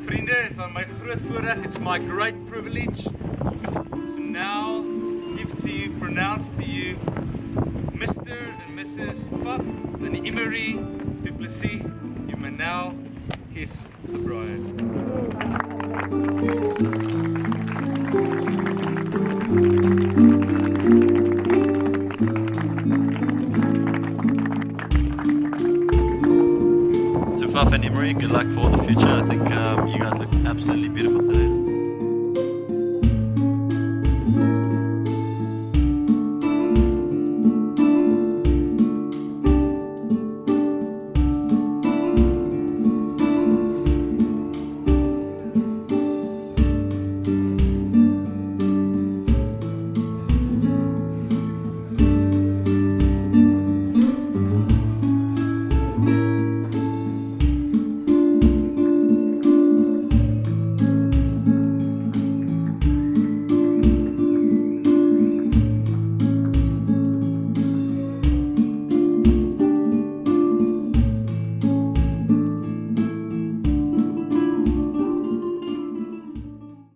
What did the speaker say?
vriende, is aan my groot voorreg. It's my great privilege to now give to you, pronounce to you, Mr. and Mrs. Faf van Emery du Plessis. You may now kiss the bride. To Faf and Emery, good luck for the future. I think you guys look absolutely beautiful today.